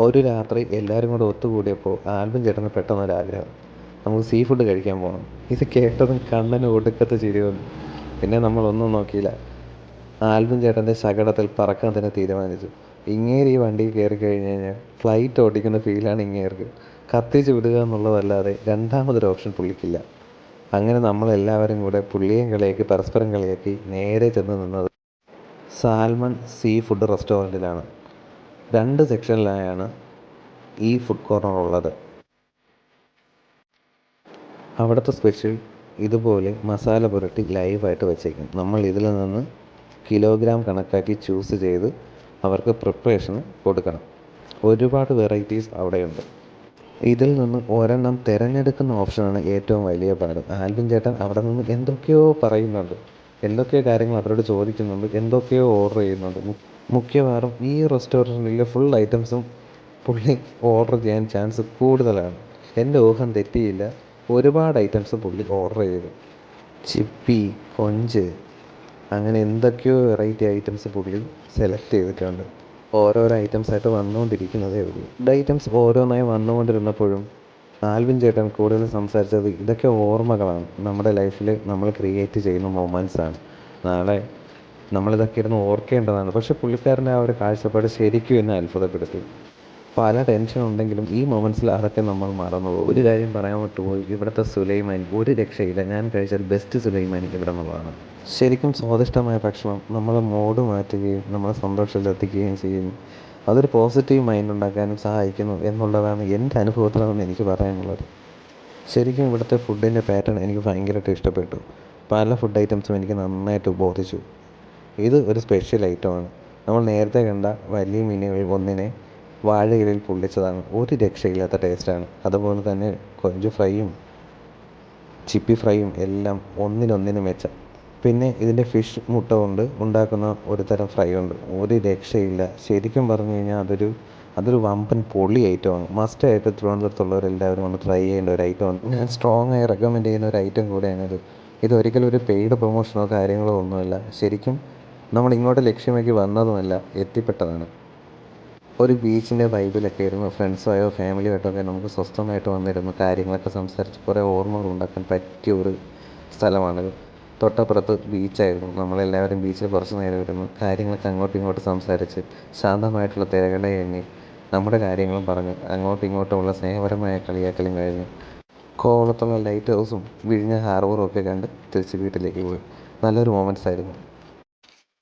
ഒരു രാത്രി എല്ലാവരും കൂടെ ഒത്തുകൂടിയപ്പോൾ ആൽബിൻ ചേട്ടന് പെട്ടെന്നൊരാഗ്രഹം, നമുക്ക് സീ ഫുഡ് കഴിക്കാൻ പോകണം. ഇത് കേട്ടതും കണ്ണന് ഒടുക്കത്തെ ചിരി വന്നു. പിന്നെ നമ്മളൊന്നും നോക്കിയില്ല, ആൽബിൻ ചേട്ടൻ്റെ ശകടത്തിൽ പറക്കാൻ തന്നെ തീരുമാനിച്ചു. ഇങ്ങേര് ഈ വണ്ടിയിൽ കയറി കഴിഞ്ഞ് കഴിഞ്ഞാൽ ഫ്ലൈറ്റ് ഓടിക്കുന്ന ഫീലാണ് ഇങ്ങേർക്ക്. കത്തിച്ച് വിടുക എന്നുള്ളതല്ലാതെ രണ്ടാമതൊരു ഓപ്ഷൻ പുള്ളിക്കില്ല. അങ്ങനെ നമ്മളെല്ലാവരും കൂടെ പുള്ളിയും കളിയാക്കി പരസ്പരം കളിയാക്കി നേരെ ചെന്ന് നിന്നത് സാൽമൺ സീ ഫുഡ് റെസ്റ്റോറൻറ്റിലാണ്. 2 സെക്ഷനിലായാണ് ഈ ഫുഡ് കോർണർ ഉള്ളത്. അവിടുത്തെ സ്പെഷ്യൽ ഇതുപോലെ മസാല പുരട്ടി ലൈവായിട്ട് വെച്ചേക്കും. നമ്മൾ ഇതിൽ നിന്ന് കിലോഗ്രാം കണക്കാക്കി ചൂസ് ചെയ്ത് അവർക്ക് പ്രിപ്പറേഷന് കൊടുക്കണം. ഒരുപാട് വെറൈറ്റീസ് അവിടെയുണ്ട്. ഇതിൽ നിന്ന് ഒരെണ്ണം തിരഞ്ഞെടുക്കുന്ന ഓപ്ഷനാണ് ഏറ്റവും വലിയ പാട്. ആൽബിൻ ചേട്ടൻ അവിടെ നിന്ന് എന്തൊക്കെയോ പറയുന്നുണ്ട്, എന്തൊക്കെയോ കാര്യങ്ങൾ അവരോട് ചോദിക്കുന്നുണ്ട്, എന്തൊക്കെയോ ഓർഡർ ചെയ്യുന്നുണ്ട്. മിക്കവാറും ഈ റെസ്റ്റോറൻറ്റിലെ ഫുൾ ഐറ്റംസും പുള്ളി ഓർഡർ ചെയ്യാൻ ചാൻസ് കൂടുതലാണ്. എൻ്റെ ഊഹം തെറ്റിയില്ല, ഒരുപാട് ഐറ്റംസ് പുള്ളി ഓർഡർ ചെയ്തു. ചിപ്പി, കൊഞ്ച്, അങ്ങനെ എന്തൊക്കെയോ വെറൈറ്റി ഐറ്റംസ് പുള്ളി സെലക്ട് ചെയ്തിട്ടുണ്ട്. ഓരോരോ ഐറ്റംസായിട്ട് വന്നുകൊണ്ടിരിക്കുന്നതേ ഉള്ളൂ. ഫുഡ് ഐറ്റംസ് ഓരോന്നായി വന്നുകൊണ്ടിരുന്നപ്പോഴും ആൽവിൻ ചേട്ടൻ കൂടുതൽ സംസാരിച്ചത് ഇതൊക്കെ ഓർമ്മകളാണ്, നമ്മുടെ ലൈഫിൽ നമ്മൾ ക്രിയേറ്റ് ചെയ്യുന്ന മൊമെൻറ്റ്സാണ്, നാളെ നമ്മളിതൊക്കെ ഇരുന്ന് ഓർക്കേണ്ടതാണ്. പക്ഷേ പുള്ളിക്കാരൻ്റെ ആ ഒരു കാഴ്ചപ്പാട് ശരിക്കും എന്നെ അത്ഭുതപ്പെടുത്തി. പല ടെൻഷൻ ഉണ്ടെങ്കിലും ഈ മൊമെൻറ്റ്സിൽ അതൊക്കെ നമ്മൾ മറന്നുപോകും. ഒരു കാര്യം പറയാൻ വിട്ടുപോയി, ഇവിടുത്തെ സുലൈമാനി ഒരു രക്ഷയില്ല. ഞാൻ കഴിച്ചാൽ ബെസ്റ്റ് സുലൈമാനി ഇവിടെ നിന്നുള്ളതാണ്. ശരിക്കും സ്വാദിഷ്ടമായ ഭക്ഷണം നമ്മളെ മൂഡ് മാറ്റുകയും നമ്മളെ സന്തോഷത്തിലെത്തിക്കുകയും ചെയ്യുന്നു. അതൊരു പോസിറ്റീവ് മൈൻഡ് ഉണ്ടാക്കാനും സഹായിക്കുന്നു എന്നുള്ളതാണ് എൻ്റെ അനുഭവത്തിൽ നിന്ന് എനിക്ക് പറയാനുള്ളത്. ശരിക്കും ഇവിടുത്തെ ഫുഡിൻ്റെ പാറ്റേൺ എനിക്ക് ഭയങ്കരമായിട്ട് ഇഷ്ടപ്പെട്ടു. പല ഫുഡ് ഐറ്റംസും എനിക്ക് നന്നായിട്ട് ബോധിച്ചു. ഇത് ഒരു സ്പെഷ്യൽ ഐറ്റമാണ്. നമ്മൾ നേരത്തെ കണ്ട വലിയ മീനുകളിൽ ഒന്നിനെ വാഴയിലയിൽ പൊള്ളിച്ചതാണ്. ഒരു രക്ഷയില്ലാത്ത ടേസ്റ്റാണ്. അതുപോലെ തന്നെ കൊഞ്ച് ഫ്രൈയും ചിപ്പി ഫ്രൈയും എല്ലാം ഒന്നിനൊന്നിന് മെച്ചം. പിന്നെ ഇതിൻ്റെ ഫിഷ് മുട്ട കൊണ്ട് ഉണ്ടാക്കുന്ന ഒരു തരം ഫ്രൈ ഉണ്ട്, ഒരു രക്ഷയില്ല. ശരിക്കും പറഞ്ഞു കഴിഞ്ഞാൽ അതൊരു വമ്പൻ പൊളി ഐറ്റമാണ്. മസ്റ്റായിട്ട് തിരുവനന്തപുരത്തുള്ളവരെല്ലാവരും ഒന്ന് ട്രൈ ചെയ്യേണ്ട ഒരു ഐറ്റമാണ്. ഞാൻ സ്ട്രോങ് ആയി റെക്കമെൻഡ് ചെയ്യുന്ന ഒരു ഐറ്റം കൂടെയാണിത്. ഇതൊരിക്കലും ഒരു പെയ്ഡ് പ്രൊമോഷനോ കാര്യങ്ങളോ ഒന്നുമല്ല. ശരിക്കും നമ്മൾ ഇങ്ങോട്ട് ലക്ഷ്യമാക്കി വന്നതുമല്ല, എത്തിപ്പെട്ടതാണ്. ഒരു ബീച്ചിൻ്റെ വൈബിലൊക്കെ ഇരുന്ന് ഫ്രണ്ട്സുമായോ ഫാമിലിയായിട്ടോ ഒക്കെ നമുക്ക് സ്വസ്ഥമായിട്ട് വന്നിരുന്നു കാര്യങ്ങളൊക്കെ സംസാരിച്ച് കുറേ ഓർമ്മകൾ ഉണ്ടാക്കാൻ പറ്റിയ ഒരു സ്ഥലമാണിത്. തൊട്ടപ്പുറത്ത് ബീച്ചായിരുന്നു. നമ്മളെല്ലാവരും ബീച്ചിൽ കുറച്ച് നേരം ഇരുന്ന് കാര്യങ്ങളൊക്കെ അങ്ങോട്ടും ഇങ്ങോട്ടും സംസാരിച്ച് ശാന്തമായിട്ടുള്ള തിരകളെ എണ്ണി നമ്മുടെ കാര്യങ്ങളും പറഞ്ഞ് അങ്ങോട്ടും ഇങ്ങോട്ടുമുള്ള സ്നേഹപരമായ കളിയാക്കലും കഴിഞ്ഞ് കോവളത്തുള്ള ലൈറ്റ് ഹൗസും വിഴിഞ്ഞ ഹാർബറും ഒക്കെ കണ്ട് തിരിച്ച് വീട്ടിലേക്ക് പോയി. നല്ലൊരു മൊമെൻറ്റ്സ് ആയിരുന്നു.